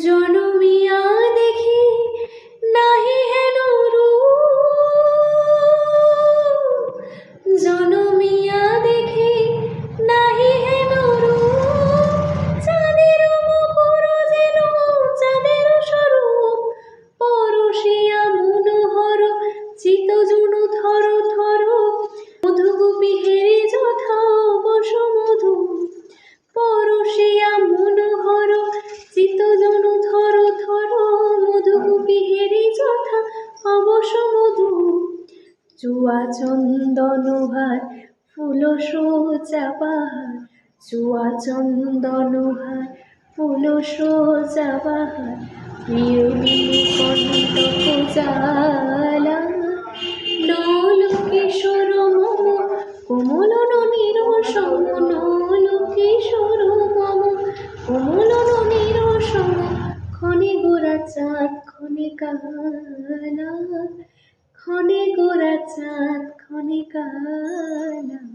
জনমিয়া দেখি নাহি হেন রূপ, জনমিয়া দেখি নাহি হেন রূপ, চাঁদের মুখর যেন চাঁদের স্বরূপ, পরশিয়া মনোহর চিত জনু থর থর, মধুগোপী হেরি যথা বসমধু, পরশিয়া মনোহর চিত জনু থর থর, মধুগোপী হেরি যথা অবসমধু, চুয়া চন্দনহার ফুল সোজা বাহার, চুয়া চন্দনহার ফুল সোজা বাহার, প্রিয় কণ্টক জ্বালা, নল কিশোর মম কোমল ননীর সম, নল কিশোর মম কোমল ননীর সম, ক্ষণে গোরা চাঁদ ক্ষণে কালা, ক্ষণে গোরা চাঁদ ক্ষণে কালা।